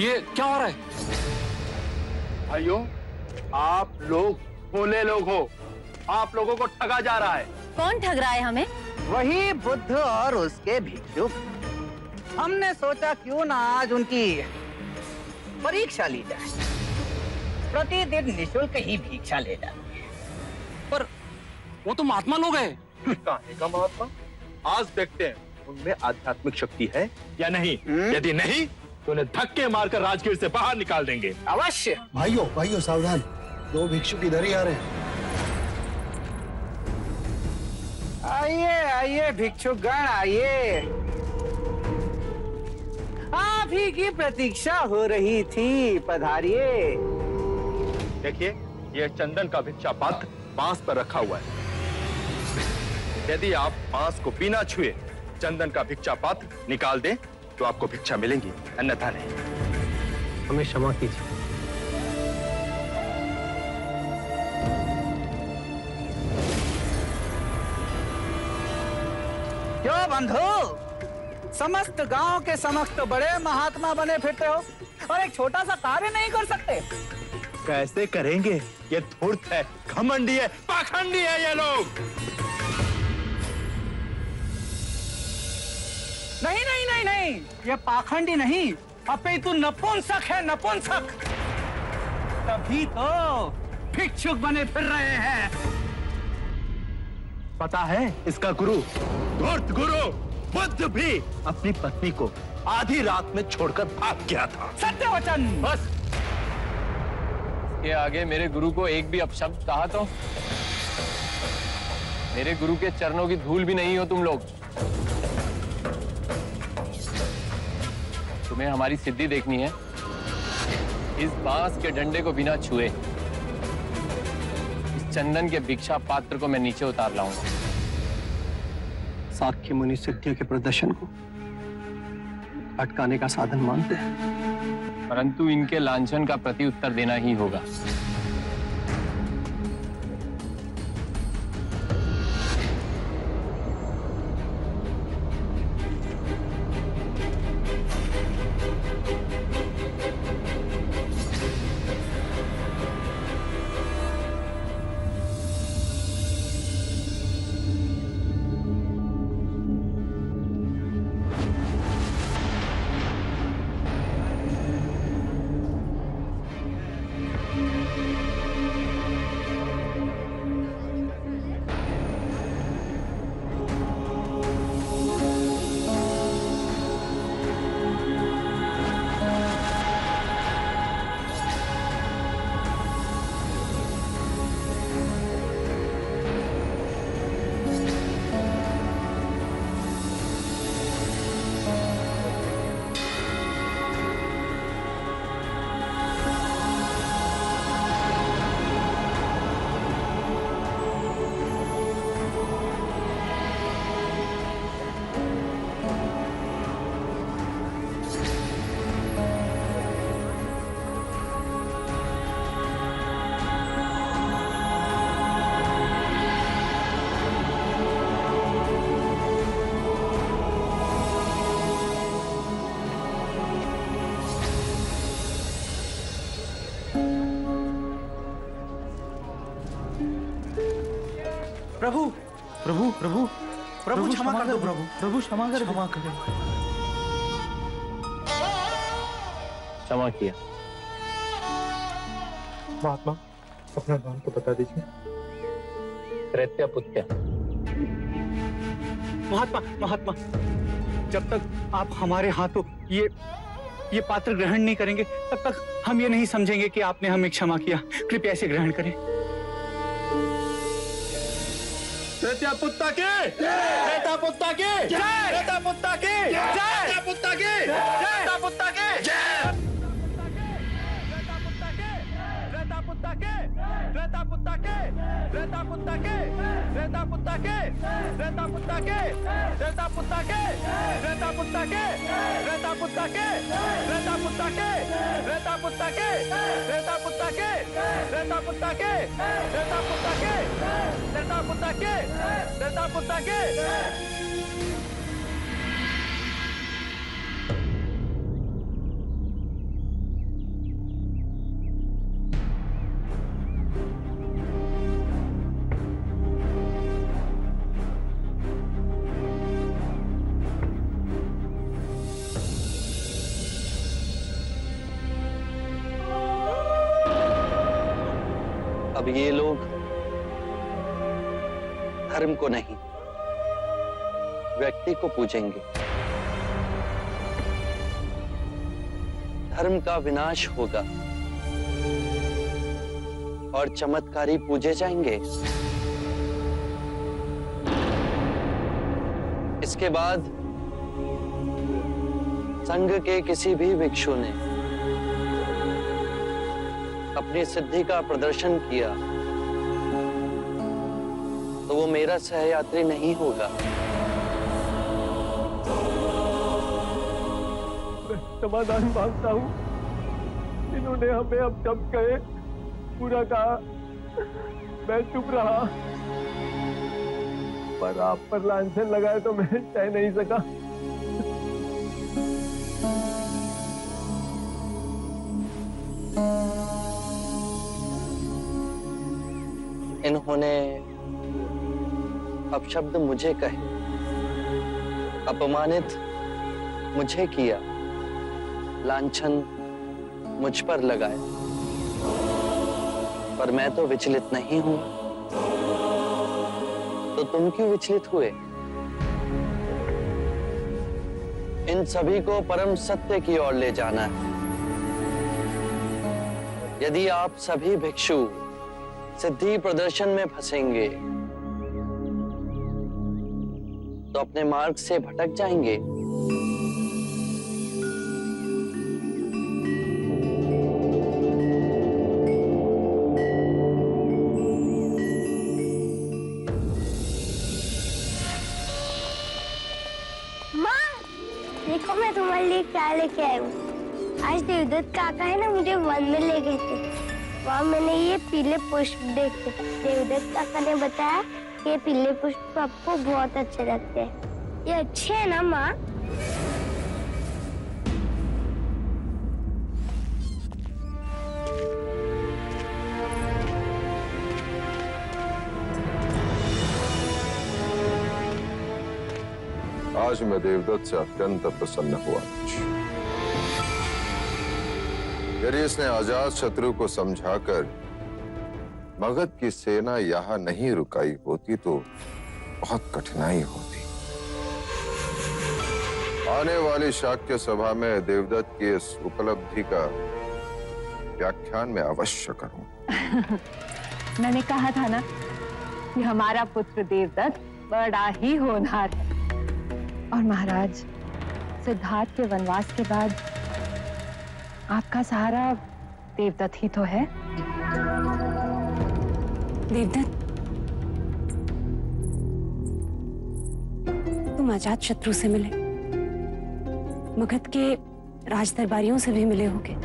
ये क्या हो रहा है? भाइयों, आप लोग भोले लोग हो, आप लोगों को ठगा जा रहा है। कौन ठग रहा है हमें? वही बुद्ध और उसके भिक्षुक। हमने सोचा क्यों ना आज उनकी परीक्षा ली जाए। प्रतिदिन निःशुल्क ही भिक्षा ले जाते हैं। पर वो तो महात्मा लोग हैं। काहे का महात्मा? आज देखते हैं उनमें आध्यात्मिक शक्ति है या नहीं। यदि नहीं तो उन्हें धक्के मारकर राजगीर से बाहर निकाल देंगे। अवश्य। भाइयों भाइयों सावधान, दो भिक्षुक इधर ही आ रहे हैं। आइए आइए भिक्षुकगण आइए। आप ही की प्रतीक्षा हो रही थी, पधारिए। देखिए, यह चंदन का भिक्षा पात्र बांस पर रखा हुआ है। यदि आप बांस को बिना छुए चंदन का भिक्षा पात्र निकाल दें तो आपको भिक्षा मिलेंगी, अन्यथा नहीं। हमें क्षमा कीजिए। क्यों बंधु, समस्त गांव के समक्ष तो बड़े महात्मा बने फिरते हो और एक छोटा सा कार्य नहीं कर सकते? कैसे करेंगे? ये धूर्त है, घमंडी है, पाखंडी है ये लोग। नहीं नहीं नहीं नहीं, ये पाखंडी नहीं, अपितु नपुंसक है, नपुंसक। तभी तो भिक्षुक बने फिर रहे हैं। पता है इसका गुरु, धूर्त गुरु बुद्ध भी अपनी पत्नी को आधी रात में छोड़कर भाग गया था। सत्य वचन। बस के आगे मेरे गुरु को एक भी अपशब्द कहा तो मेरे गुरु के चरणों की धूल भी नहीं हो तुम लोग। तुम्हें हमारी सिद्धि देखनी है। इस बांस के डंडे को बिना छुए इस चंदन के भिक्षा पात्र को मैं नीचे उतार लाऊंगा। साक्य मुनि सिद्धि के प्रदर्शन को अटकाने का साधन मानते हैं, परंतु इनके लांछन का प्रत्युत्तर देना ही होगा। प्रभु प्रभु प्रभु प्रभु क्षमा कर दो प्रभु, प्रभु क्षमा करें। क्षमा किया। महात्मा, अपना नाम तो बता दीजिए। त्रैत्य पुत्य। महात्मा महात्मा, जब तक आप हमारे हाथों ये पात्र ग्रहण नहीं करेंगे तब तक हम ये नहीं समझेंगे कि आपने हमें क्षमा किया। कृपया इसे ग्रहण करें। त्रेता पुत्ता के, त्रेता पुत्ता के, त्रेता पुत्ता के, त्रेता पुत्ता के, त्रेता पुत्ता के, त्रेता पुत्ता के, त्रेता पुत्ता के, त्रेता पुत्ता के, त्रेता पुत्ता के, त्रेता पुत्ता के, त्रेता पुत्ता के, त्रेता पुत्ता के, त्रेता पुत्ता के, त्रेता पुत्ता के, त्रेता पुत्ता के, त्रेता पुत्ता के, त्रेता पुत्ता के, त्रेता पुत्ता के, त्रेता पुत्ता के, त्रेता पुत्ता के। अब ये लोग धर्म को नहीं, व्यक्ति को पूजेंगे। धर्म का विनाश होगा और चमत्कारी पूजे जाएंगे। इसके बाद संघ के किसी भी भिक्षु ने अपनी सिद्धि का प्रदर्शन किया तो वो मेरा सहयात्री नहीं होगा। मैं समाधान मांगता हूँ। इन्होंने हमें अब जब कहे पूरा कहा, मैं चुप रहा, पर आप पर लांछन लगाए तो मैं सह नहीं सका। इन्होंने अपशब्द मुझे कहे, अपमानित मुझे किया, लांछन मुझ पर लगाए, पर मैं तो विचलित नहीं हूं। तो तुम क्यों विचलित हुए? इन सभी को परम सत्य की ओर ले जाना है। यदि आप सभी भिक्षु सिद्धि प्रदर्शन में फंसेंगे तो अपने मार्ग से भटक जाएंगे। देखो मैं तुम्हारे लिए क्या लेके आई हूँ। आज देवदत्त काका है ना, मुझे वन में ले गए थे। वहाँ मैंने ये पीले पुष्प देखे। देवदत्त काका ने बताया कि ये पीले पुष्प आपको बहुत अच्छे लगते हैं। ये अच्छे हैं ना माँ? आज मैं देवदत्त से अत्यंत प्रसन्न हुआ। यदि इसने आजाद शत्रु को समझाकर मगध की सेना यहां नहीं रुकाई होती तो बहुत कठिनाई होती। आने वाली शाक्य सभा में देवदत्त की इस उपलब्धि का व्याख्यान मैं अवश्य करूं। मैंने कहा था ना कि हमारा पुत्र देवदत्त बड़ा ही होनहार है। और महाराज, सिद्धार्थ के वनवास के बाद आपका सहारा देवदत्त ही तो है। देवदत्त, तुम अजात शत्रु से मिले, मगध के राज दरबारियों से भी मिले होगे।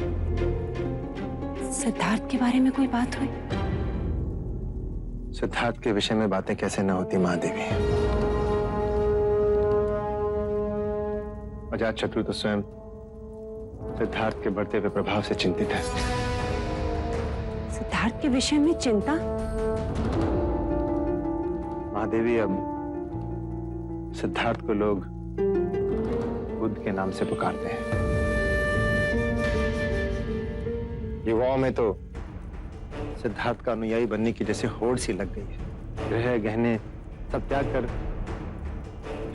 सिद्धार्थ के बारे में कोई बात हुई? सिद्धार्थ के विषय में बातें कैसे न होती महादेवी। अजात शत्रु तो स्वयं सिद्धार्थ के बढ़ते हुए प्रभाव से चिंतित है। सिद्धार्थ के विषय में चिंता? महादेवी, अब सिद्धार्थ को लोग बुद्ध के नाम से पुकारते हैं। युवाओं में तो सिद्धार्थ का अनुयायी बनने की जैसे होड़ सी लग गई है। गृह गहने सब त्याग कर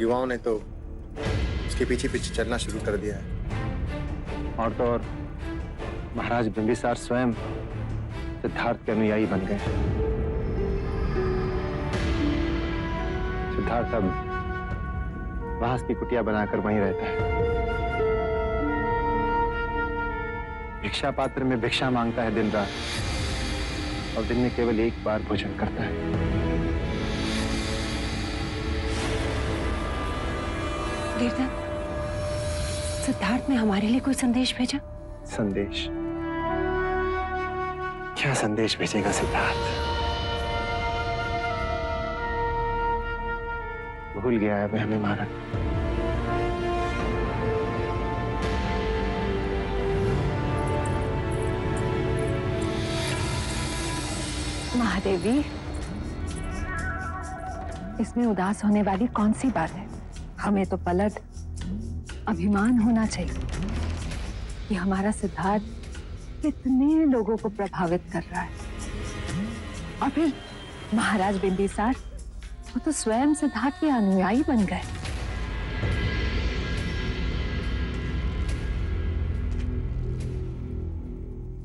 युवाओं ने तो उसके पीछे पीछे चलना शुरू कर दिया है। और तो और महाराज बिंबिसार स्वयं सिद्धार्थ के अनुयायी बन गए। सिद्धार्थ अब बांस की कुटिया बनाकर वहीं रहता है। भिक्षा पात्र में भिक्षा मांगता है दिन रात, और दिन में केवल एक बार भोजन करता है। देवदत्त, सिद्धार्थ ने हमारे लिए कोई संदेश भेजा? संदेश? क्या संदेश भेजेगा सिद्धार्थ? भूल गया है वह हमें महाराज। महादेवी, इसमें उदास होने वाली कौन सी बात है? हमें तो पलट अभिमान होना चाहिए कि हमारा सिद्धार्थ कितने लोगों को प्रभावित कर रहा है। और फिर महाराज बिंबिसार, वो तो स्वयं सिद्धार्थ के अनुयायी बन गए।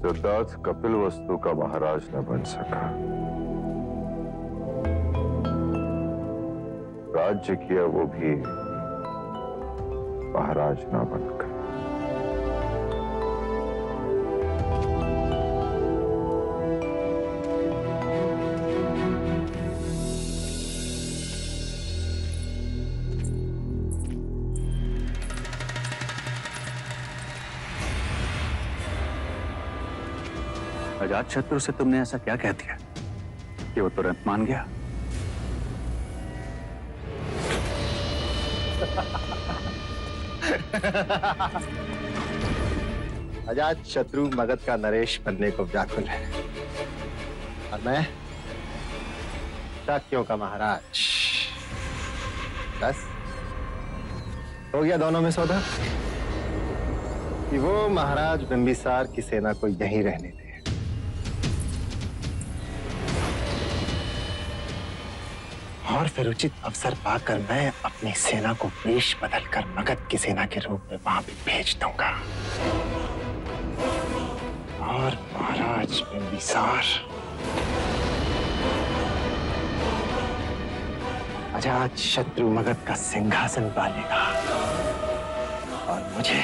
सिद्धार्थ कपिलवस्तु का महाराज न बन सका, राज्य किया वो भी महाराज न बनकर। अजातशत्रु से तुमने ऐसा क्या कह दिया कि वो तुरंत मान गया? अजातशत्रु मगध का नरेश बनने को व्याकुल है और मैं शाक्यों का महाराज। बस हो गया दोनों में सौदा कि वो महाराज बिंबिसार की सेना को यहीं रहने दे और फिर उचित अवसर पाकर मैं अपनी सेना को वेश बदलकर मगध की सेना के रूप में वहां भी भेज दूंगा और महाराज बिंबिसार अजातशत्रु मगध का सिंहासन पालेगा और मुझे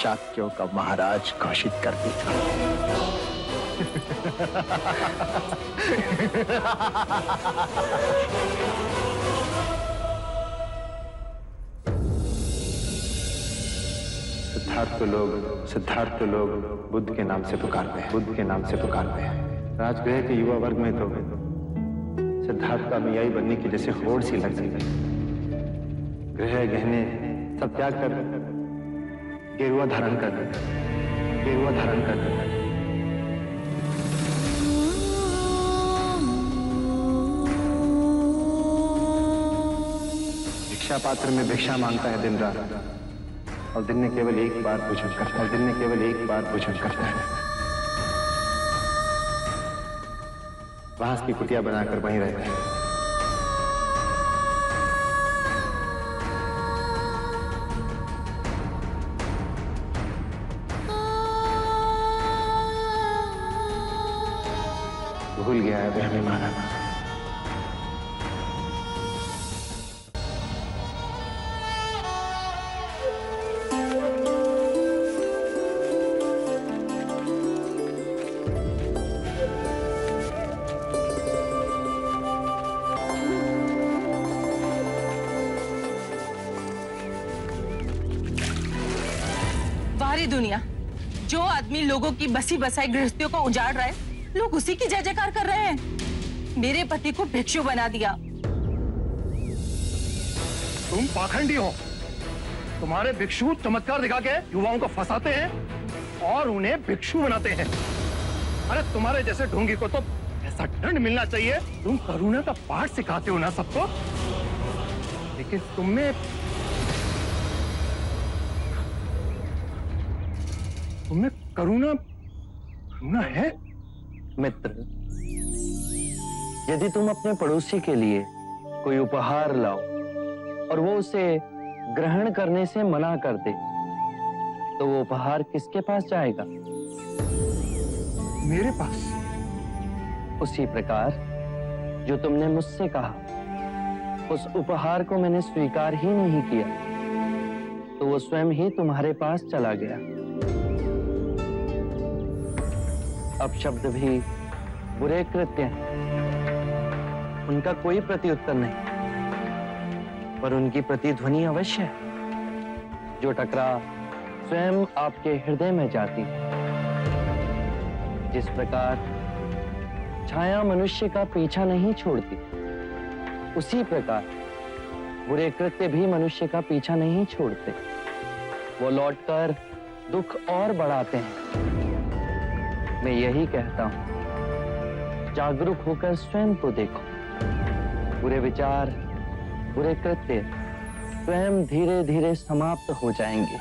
शाक्यों का महाराज घोषित कर देगा। सिद्धार्थ तो लोग बुद्ध के नाम से पुकारते हैं, बुद्ध के नाम से पुकारते हैं। राजगृह के युवा वर्ग में तो सिद्धार्थ का अनुयायी बनने की जैसे होड़ सी लग गई। गृह गहने सब त्याग कर गेरुआ धारण कर भिक्षा पात्र में भिक्षा मांगता है दिन रात और दिन में केवल एक बार भोजन करता है। बांस की कुटिया बनाकर वहीं रहता है। भूल गया है वे हमें माना। वारी दुनिया, जो आदमी लोगों की बसी बसाई गृहस्थियों को उजाड़ रहा है, लोग उसी की जय जयकार कर रहे हैं। मेरे पति को भिक्षु बना दिया। तुम पाखंडी हो। तुम्हारे भिक्षु चमत्कार दिखा के युवाओं को फंसाते हैं और उन्हें भिक्षु बनाते हैं। अरे तुम्हारे जैसे ढोंगी को तो ऐसा दंड मिलना चाहिए। तुम करुणा का पाठ सिखाते हो ना सबको, लेकिन तुम्हें करुणा है? मित्र, यदि तुम अपने पड़ोसी के लिए कोई उपहार लाओ और वो उसे ग्रहण करने से मना कर दे, तो वो उपहार किसके पास जाएगा? मेरे पास। उसी प्रकार जो तुमने मुझसे कहा, उस उपहार को मैंने स्वीकार ही नहीं किया, तो वो स्वयं ही तुम्हारे पास चला गया। अब शब्द भी बुरे कृत्य हैं, उनका कोई प्रत्युत्तर नहीं, पर उनकी प्रतिध्वनि अवश्य है, जो टकरा स्वयं आपके हृदय में जाती। जिस प्रकार छाया मनुष्य का पीछा नहीं छोड़ती, उसी प्रकार बुरे कृत्य भी मनुष्य का पीछा नहीं छोड़ते। वो लौटकर दुख और बढ़ाते हैं। मैं यही कहता हूं, जागरूक होकर स्वयं को देखो। बुरे विचार, बुरे कृत्य स्वयं धीरे धीरे समाप्त हो जाएंगे।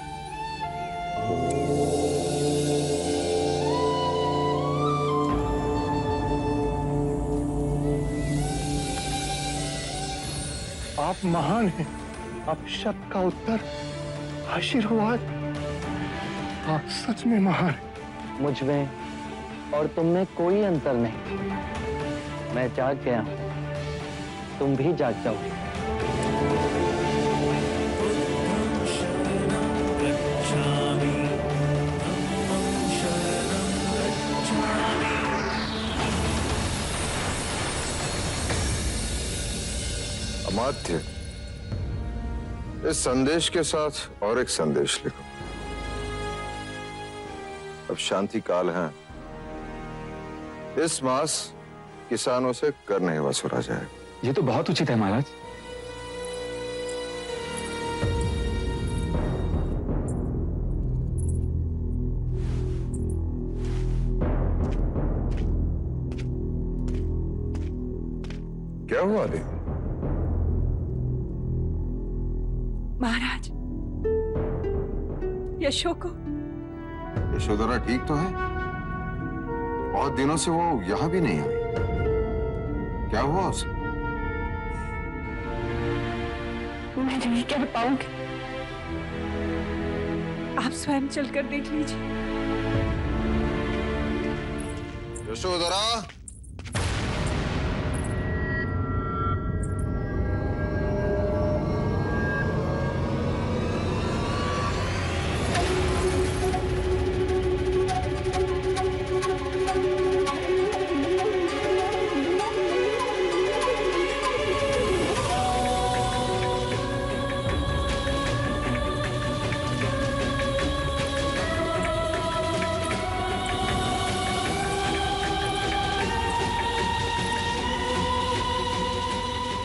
आप महान हैं। आप शब्द का उत्तर, आशीर्वाद, आप सच में महान हैं। मुझ में और तुम में कोई अंतर नहीं। मैं जाग गया हूं, तुम भी जाग जाओगे। अमात्य, इस संदेश के साथ और एक संदेश लिखो। अब शांति काल है, इस मास किसानों से कर नहीं वसूला जाए। ये तो बहुत उचित है महाराज। क्या हुआ देवी? महाराज, यशो को। यशोधरा ठीक तो है? बहुत दिनों से वो यहां भी नहीं आई। क्या हुआ उसे? मैं नहीं कह पाऊंगी, आप स्वयं चलकर देख लीजिए। यशोधरा,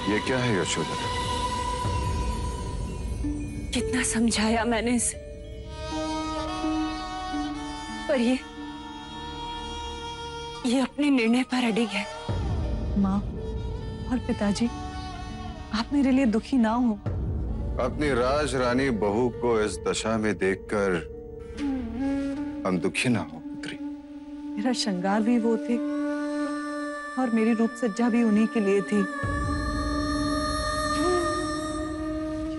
ये क्या है यशोधरा? कितना समझाया मैंने इसे, पर ये अपने निर्णय पर अडिग है। माँ और पिताजी, आप मेरे लिए दुखी ना हो। अपनी राज रानी बहू को इस दशा में देखकर हम दुखी ना हो पुत्री। मेरा श्रृंगार भी वो थे और मेरी रूप सज्जा भी उन्हीं के लिए थी।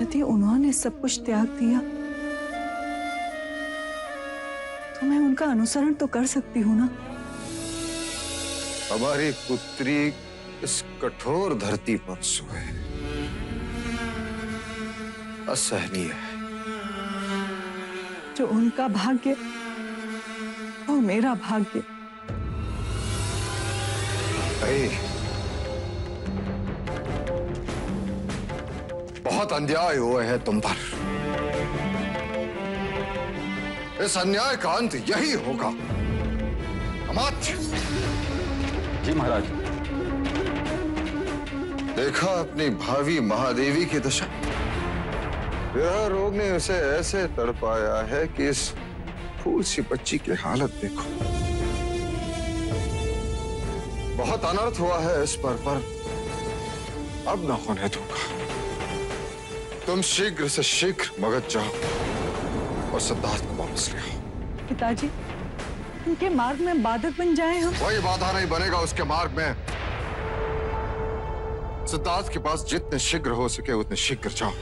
यदि उन्होंने सब कुछ त्याग दिया तो मैं उनका अनुसरण तो कर सकती हूँ ना। हमारी पुत्री इस कठोर धरती पर सोए, असहनीय है। जो उनका भाग्य वो मेरा भाग्य। बहुत अन्याय हुए है तुम पर। इस अन्याय का अंत यही होगा। अमात्य। जी महाराज। देखा अपनी भावी महादेवी की दशा। विरह रोग ने उसे ऐसे तड़पाया है कि इस फूल सी बच्ची की हालत देखो। बहुत अनर्थ हुआ है इस पर अब न होने दूंगा। तुम शीघ्र से शीघ्र मगध जाओ और सिद्धार्थ को वापस ले आओ। पिताजी, उनके मार्ग में बाधक बन जाए हम। कोई बाधा नहीं बनेगा उसके मार्ग में। सिद्धार्थ के पास जितने शीघ्र हो सके उतने शीघ्र जाओ।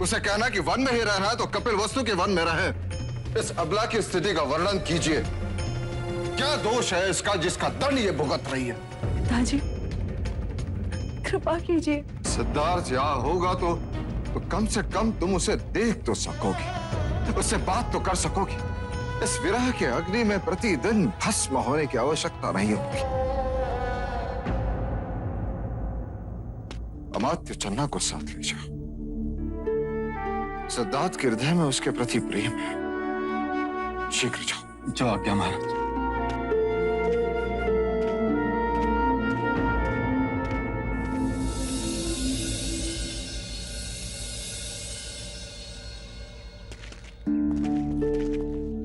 उसे कहना कि वन में ही रहना है तो कपिल वस्तु के वन में रहे। इस अबला की स्थिति का वर्णन कीजिए। क्या दोष है इसका जिसका दंड ये भुगत रही है? पिताजी, कृपा कीजिए। सिद्धार्थ यहाँ होगा तो कम से कम तुम उसे देख तो सकोगी, उससे बात तो कर सकोगी। इस विरह के अग्नि में प्रतिदिन भस्म होने की आवश्यकता नहीं होगी। अमात्य चन्ना को साथ ले जाओ। सिद्धार्थ के हृदय में उसके प्रति प्रेम है। शीघ्र जाओ। जो आज्ञा महाराज।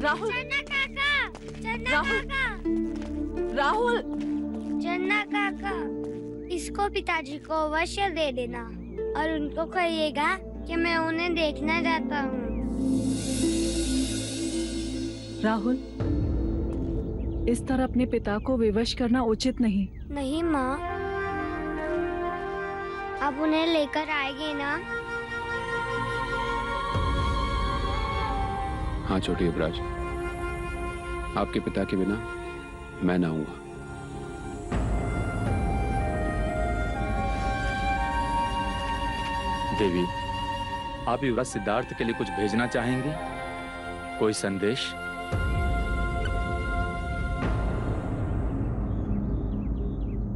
राहुल, चन्ना काका, चन्ना राहुल, काका, राहुल, चन्ना काका, इसको पिताजी को अवश्य दे देना और उनको कहिएगा कि मैं उन्हें देखना चाहता हूँ। राहुल, इस तरह अपने पिता को विवश करना उचित नहीं। नहीं माँ, आप उन्हें लेकर आएंगे ना? हाँ छोटी युवराज, आपके पिता के बिना मैं ना आऊंगा। देवी, आप युवराज सिद्धार्थ के लिए कुछ भेजना चाहेंगी? कोई संदेश?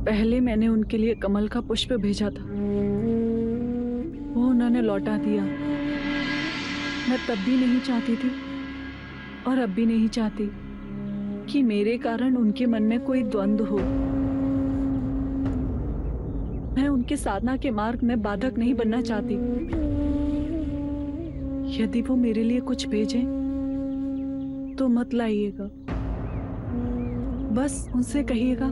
पहले मैंने उनके लिए कमल का पुष्प भेजा था, वो उन्होंने लौटा दिया। मैं तब भी नहीं चाहती थी और अब भी नहीं चाहती कि मेरे कारण उनके मन में कोई द्वंद्व हो। मैं उनके साधना के मार्ग में बाधक नहीं बनना चाहती। यदि वो मेरे लिए कुछ भेजें तो मत लाइएगा। बस उनसे कहिएगा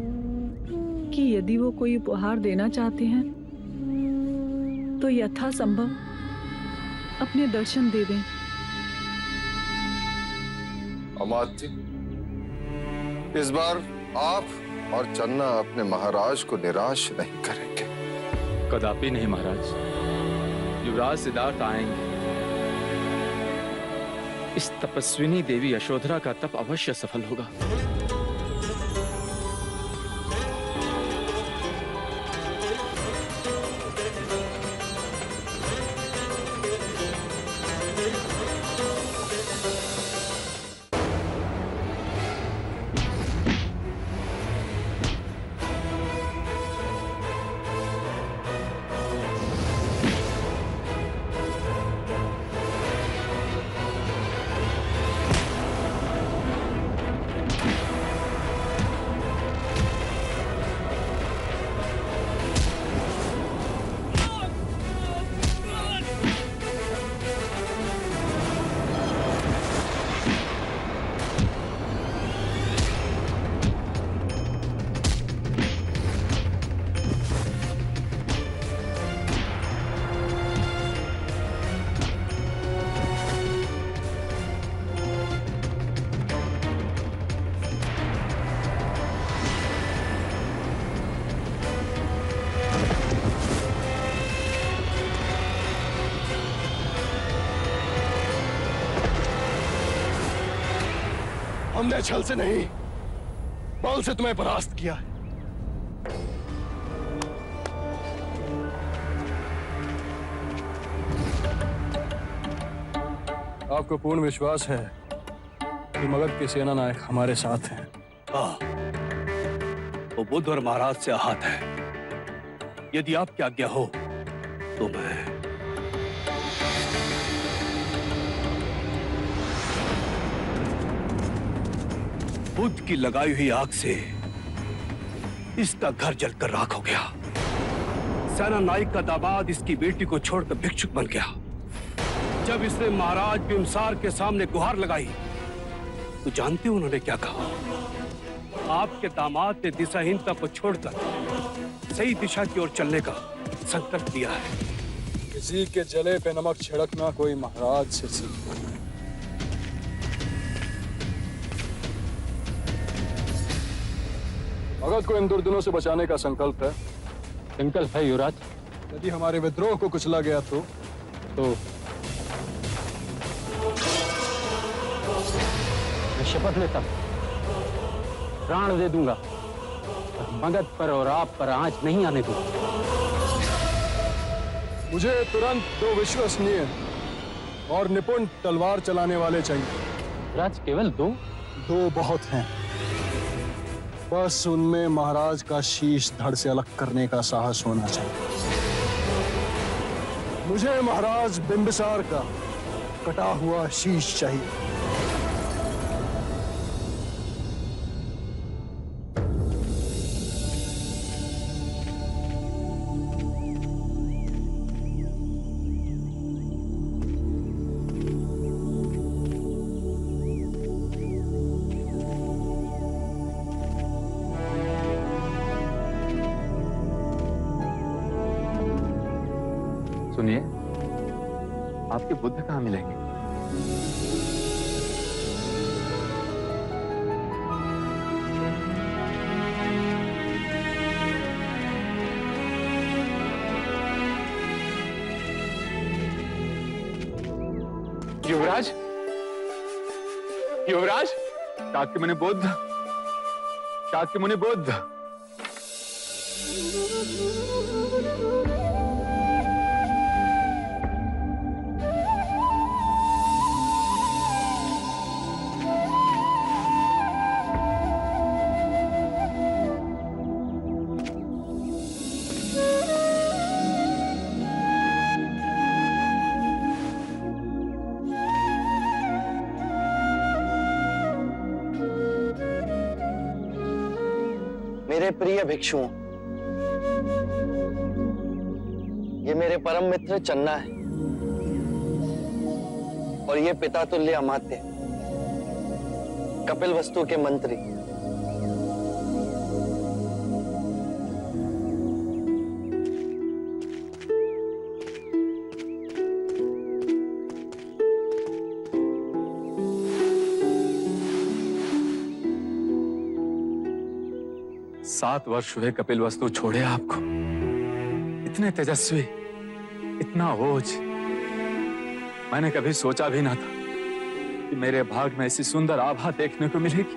कि यदि वो कोई उपहार देना चाहते हैं तो यथासंभव अपने दर्शन दे दें। अमात्य, इस बार आप और चन्ना अपने महाराज को निराश नहीं करेंगे। कदापि नहीं महाराज, युवराज सिद्धार्थ आएंगे। इस तपस्विनी देवी यशोधरा का तप अवश्य सफल होगा। हमने छल से नहीं, बल से तुम्हें परास्त किया है। आपको पूर्ण विश्वास है कि मगध के सेना नायक हमारे साथ हैं? वो बुद्ध और महाराज से आहत है। यदि आपकी आज्ञा हो तो मैं बुद्ध की लगाई हुई आग से इसका घर जलकर राख हो गया। सेना नायक का दामाद इसकी बेटी को छोड़कर भिक्षुक बन गया। जब इसने महाराज बिम्सार के सामने गुहार लगाई तो जानते हो उन्होंने क्या कहा? आपके दामाद ने दिशाहीनता को छोड़कर सही दिशा की ओर चलने का संकल्प लिया है। किसी के जले पे नमक छिड़कना कोई महाराज से सीखो। मगध को इन दुर्दिनों से बचाने का संकल्प है। संकल्प है युवराज। यदि हमारे विद्रोह को कुचला गया तो मैं शपथ लेता हूं, प्राण दे दूंगा, मगध पर और आप पर आंच नहीं आने दूंगा। मुझे तुरंत 2 विश्वसनीय और निपुण तलवार चलाने वाले चाहिए। राज केवल 2? 2 बहुत हैं। बस उनमें महाराज का शीश धड़ से अलग करने का साहस होना चाहिए। मुझे महाराज बिंबिसार का कटा हुआ शीश चाहिए। सुनिए, आपके बुद्ध कहाँ मिलेंगे? युवराज, युवराज, शाक्य मुनि बुद्ध, शाक्य मुनि बुद्ध। मेरे प्रिय भिक्षुओं, ये मेरे परम मित्र चन्ना है और ये पिता तुल्य अमात्य कपिल वस्तु के मंत्री। सात वर्ष हुए कपिल वस्तु छोड़े आपको। इतने तेजस्वी, इतना ओज, मैंने कभी सोचा भी ना था कि मेरे भाग में ऐसी सुंदर आभा देखने को मिलेगी।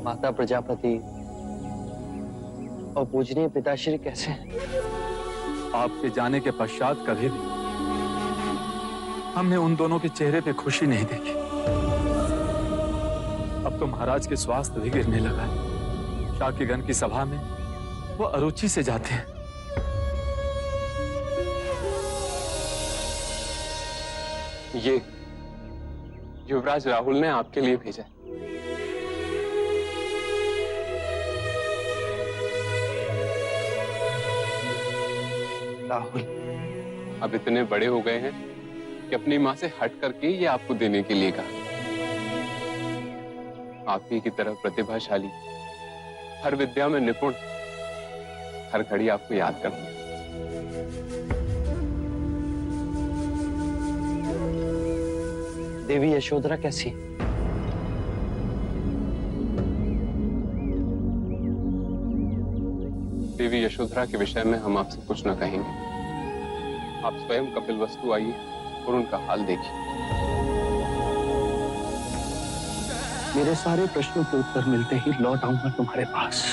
माता प्रजापति और पूजनीय पिताश्री कैसे हैं? आपके जाने के पश्चात कभी भी हमने उन दोनों के चेहरे पे खुशी नहीं देखी। अब तो महाराज के स्वास्थ्य भी गिरने लगा है। शाक्यगण की सभा में वो अरुचि से जाते हैं। ये युवराज राहुल ने आपके लिए भेजा। राहुल अब इतने बड़े हो गए हैं कि अपनी माँ से हट करके ये आपको देने के लिए कहा। आप ही की तरह प्रतिभाशाली, हर विद्या में निपुण, हर घड़ी आपको याद करना। देवी यशोधरा कैसी? देवी यशोधरा के विषय में हम आपसे कुछ न कहेंगे। आप स्वयं कपिल वस्तु आइए और उनका हाल देखिए। मेरे सारे प्रश्नों के उत्तर मिलते ही लौट आऊंगा तुम्हारे पास,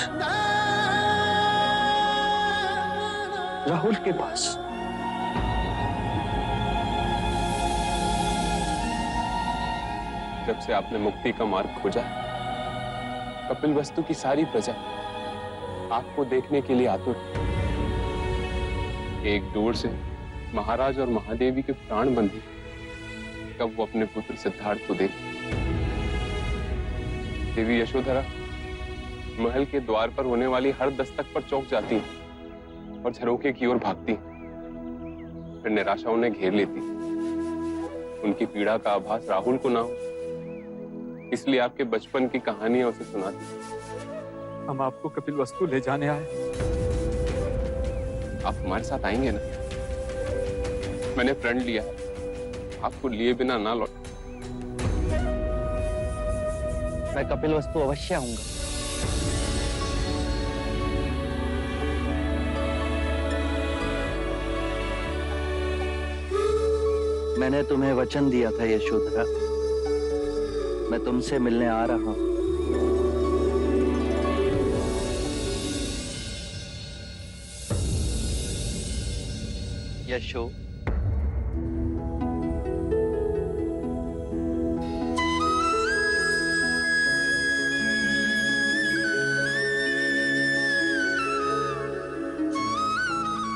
राहुल के पास। जब से आपने मुक्ति का मार्ग खोजा, कपिल वस्तु की सारी प्रजा आपको देखने के लिए आतुर है। एक दूर से महाराज और महादेवी के प्राण बंधी कब वो अपने पुत्र सिद्धार्थ को देख। देवी यशोधरा महल के द्वार पर होने वाली हर दस्तक पर चौंक जाती है और झरोखे की ओर भागती, फिर निराशा उन्हें घेर लेती। उनकी पीड़ा का आभास राहुल को ना हो, इसलिए आपके बचपन की कहानियां उसे सुनाती। हम आपको कपिल वस्तु ले जाने आए। आप हमारे साथ आएंगे ना? मैंने प्रण लिया, आपको लिए बिना ना लौट। मैं कपिल वस्तु अवश्य आऊंगा। मैंने तुम्हें वचन दिया था यशोधरा, मैं तुमसे मिलने आ रहा हूं। यशो,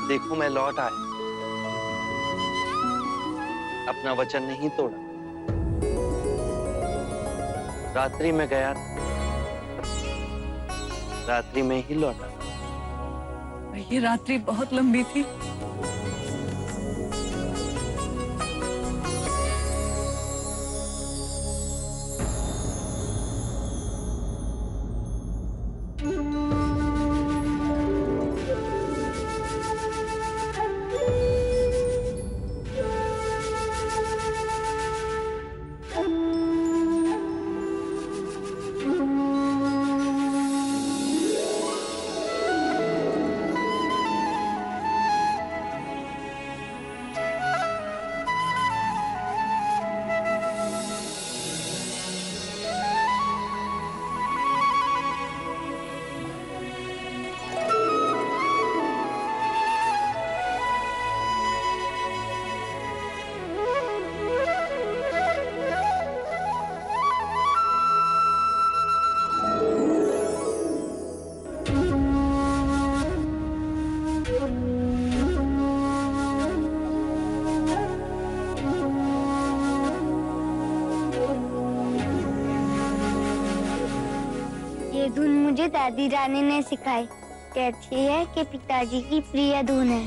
देखो मैं लौट आया, अपना वचन नहीं तोड़ा। रात्रि में गया था, रात्रि में ही लौटा। ये रात्रि बहुत लंबी थी। ये धुन मुझे दादी रानी ने सिखाई। कहती है कि पिताजी की प्रिय धुन है।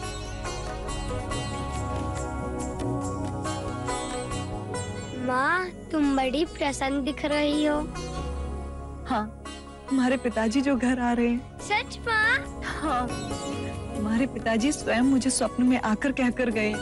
माँ, तुम बड़ी प्रसन्न दिख रही हो। हाँ, तुम्हारे पिताजी जो घर आ रहे हैं। सच माँ? हाँ, तुम्हारे पिताजी स्वयं मुझे स्वप्न में आकर कहकर गए।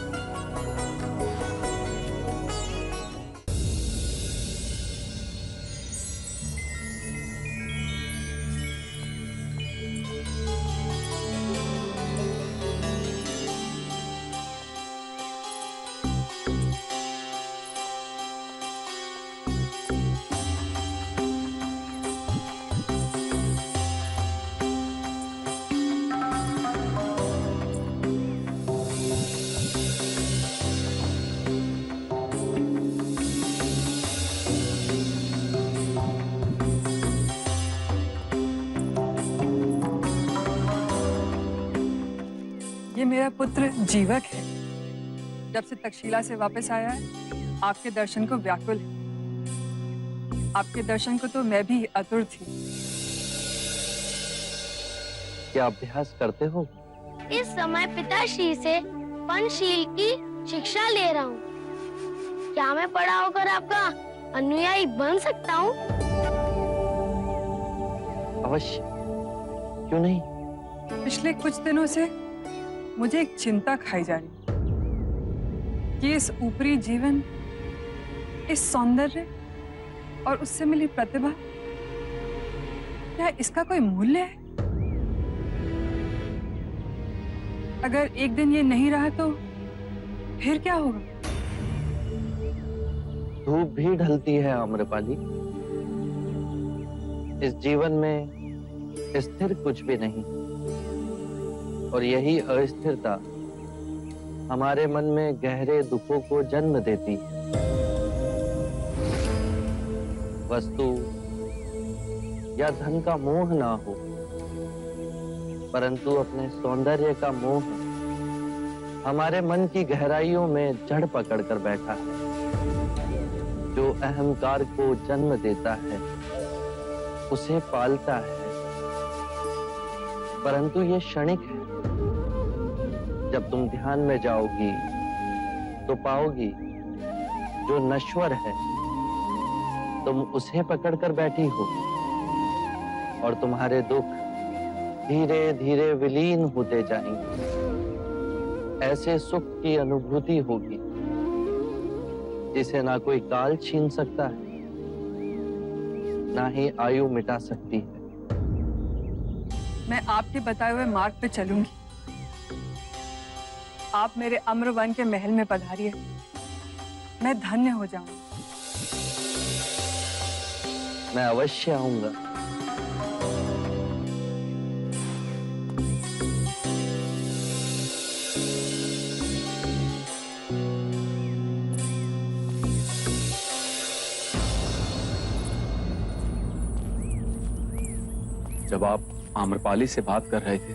ये मेरा पुत्र जीवक है। जब से तक्षशिला से वापस आया है, आपके दर्शन को व्याकुल है। आपके दर्शन को तो मैं भी आतुर थी। क्या अभ्यास करते हो? इस समय पिताश्री से पंचशील की शिक्षा ले रहा हूँ। क्या मैं बड़ा होकर आपका अनुयायी बन सकता हूँ? अवश्य, क्यों नहीं? पिछले कुछ दिनों से मुझे एक चिंता खाई जा रही कि इस ऊपरी जीवन, इस सौंदर्य और उससे मिली प्रतिभा, क्या इसका कोई मूल्य है? अगर एक दिन ये नहीं रहा तो फिर क्या होगा? धूप भी ढलती है आम्रपाली। इस जीवन में स्थिर कुछ भी नहीं, और यही अस्थिरता हमारे मन में गहरे दुखों को जन्म देती है। वस्तु या धन का मोह ना हो, परंतु अपने सौंदर्य का मोह हमारे मन की गहराइयों में जड़ पकड़ कर बैठा है, जो अहंकार को जन्म देता है, उसे पालता है। परंतु ये क्षणिक है। जब तुम ध्यान में जाओगी तो पाओगी जो नश्वर है, तुम उसे पकड़कर बैठी हो, और तुम्हारे दुख धीरे धीरे विलीन होते जाएंगे। ऐसे सुख की अनुभूति होगी जिसे ना कोई काल छीन सकता है, ना ही आयु मिटा सकती है। मैं आपके बताए हुए मार्ग पे चलूंगी। आप मेरे अम्रवन के महल में पधारिए, मैं धन्य हो जाऊंगी। मैं अवश्य आऊंगा। जब आप आम्रपाली से बात कर रहे थे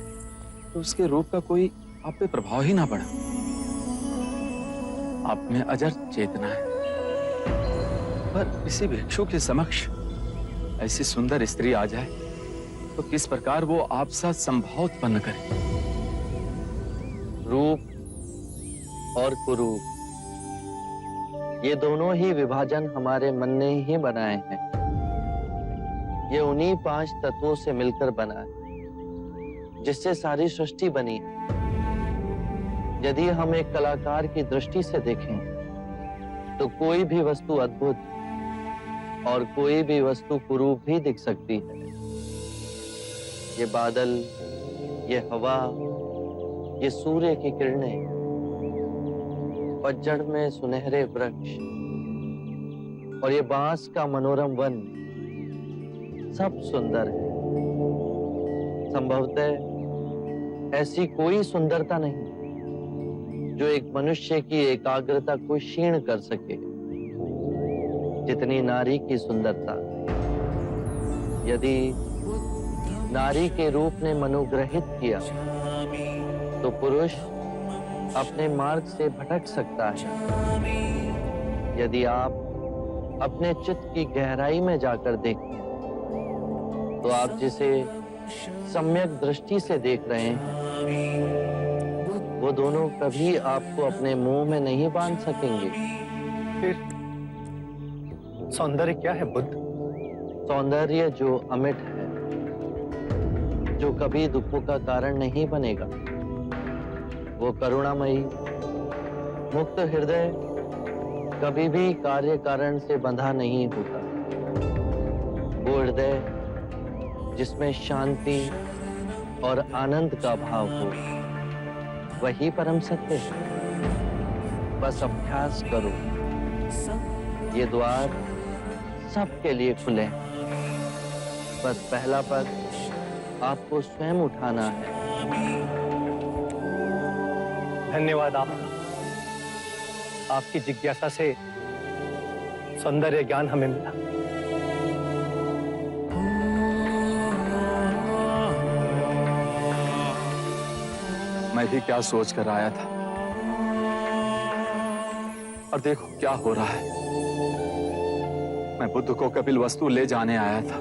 तो उसके रूप का कोई आप पे प्रभाव ही ना पड़ा। आप में अजर चेतना है, पर किसी भिक्षु के समक्ष ऐसी सुंदर स्त्री आ जाए तो किस प्रकार वो आप साथ संभाव उत्पन्न करे। रूप और कुरूप, ये दोनों ही विभाजन हमारे मन ने ही बनाए हैं। ये उन्हीं 5 तत्वों से मिलकर बना है जिससे सारी सृष्टि बनी है। यदि हम एक कलाकार की दृष्टि से देखें तो कोई भी वस्तु अद्भुत और कोई भी वस्तु कुरूप भी दिख सकती है। ये बादल, ये हवा, ये सूर्य की किरणें, पतझड़ में सुनहरे वृक्ष और ये बांस का मनोरम वन, सब सुंदर है। संभवतः ऐसी कोई सुंदरता नहीं जो एक मनुष्य की एकाग्रता को क्षीण कर सके, जितनी नारी की सुंदरता। यदि नारी के रूप ने मनुग्रहित किया तो पुरुष अपने मार्ग से भटक सकता है। यदि आप अपने चित्त की गहराई में जाकर देखें तो आप जिसे सम्यक दृष्टि से देख रहे हैं वो दोनों कभी आपको अपने मुंह में नहीं बांध सकेंगे। फिर सौंदर्य क्या है बुद्ध? सौंदर्य जो अमिट है, जो कभी दुखों का कारण नहीं बनेगा, वो करुणामयी मुक्त हृदय कभी भी कार्य कारण से बंधा नहीं होता। वो हृदय जिसमें शांति और आनंद का भाव हो, वही परम सत्य है। बस अभ्यास करो, ये द्वार सबके लिए खुले हैं। बस पहला पग आपको स्वयं उठाना है। धन्यवाद आपका। आपकी जिज्ञासा से सौंदर्य ज्ञान हमें मिला। मैं भी क्या सोच कर आया था, और देखो क्या हो रहा है। मैं बुद्ध को कपिल वस्तु ले जाने आया था,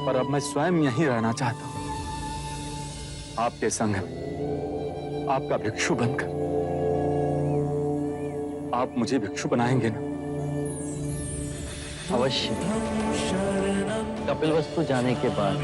पर अब मैं स्वयं यहीं रहना चाहता हूं, आपके संग में, आपका भिक्षु बनकर। आप मुझे भिक्षु बनाएंगे ना? अवश्य। कपिल वस्तु जाने के बाद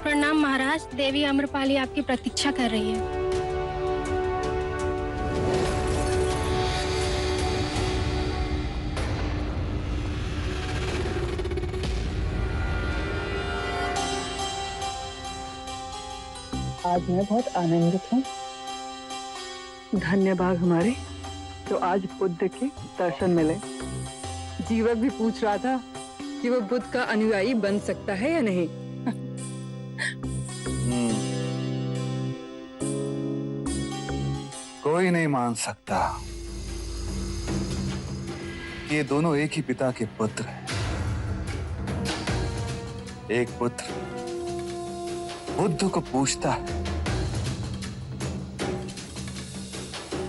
प्रणाम महाराज, देवी अम्रपाली आपकी प्रतीक्षा कर रही है। आज मैं बहुत आनंदित हूँ। धन्य भाग हमारे तो आज बुद्ध के दर्शन मिले। जीवक भी पूछ रहा था कि वो बुद्ध का अनुयायी बन सकता है या नहीं। कोई नहीं मान सकता कि ये दोनों एक ही पिता के पुत्र हैं। एक पुत्र बुद्ध को पूछता है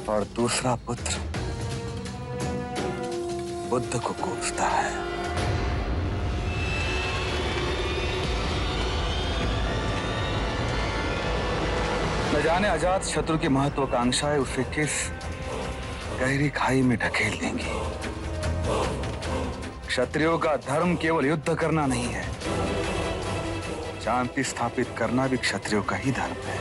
और दूसरा पुत्र बुद्ध को कोसता है। न जाने अजात शत्रु की महत्वाकांक्षाएं उसे किस गहरी खाई में ढकेल देंगी। क्षत्रियों का धर्म केवल युद्ध करना नहीं है, शांति स्थापित करना भी क्षत्रियों का ही धर्म है।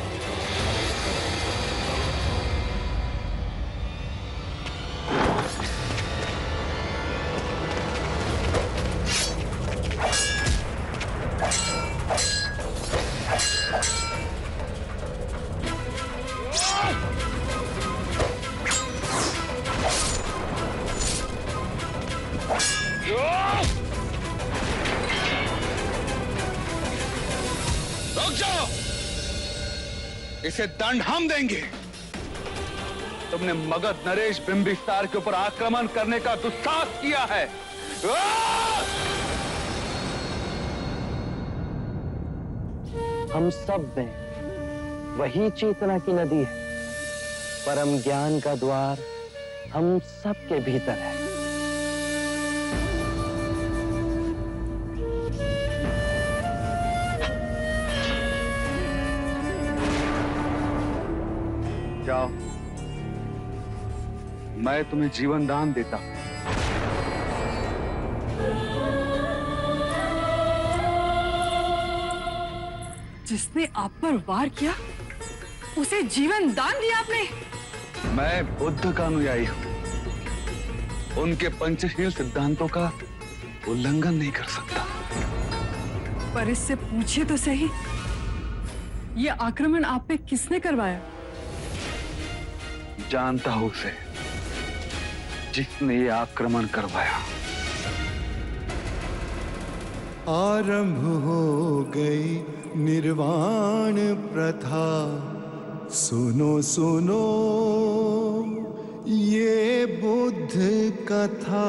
रुक जाओ, इसे दंड हम देंगे। तुमने मगध नरेश बिंबिसार के ऊपर आक्रमण करने का दुस्साहस किया है। हम सब में वही चेतना की नदी है। परम ज्ञान का द्वार हम सबके भीतर है। जाओ, मैं तुम्हें जीवन दान देता हूं। जिसने आप पर वार किया उसे जीवन दान दिया आपने? मैं बुद्ध का अनुयायी हूं, उनके पंचशील सिद्धांतों का उल्लंघन नहीं कर सकता। पर इससे पूछिए तो सही, ये आक्रमण आप पे किसने करवाया? जानता हूं उसे, जिसने ये आक्रमण करवाया। आरंभ हो गई निर्वाण प्रथा, सुनो सुनो ये बुद्ध कथा।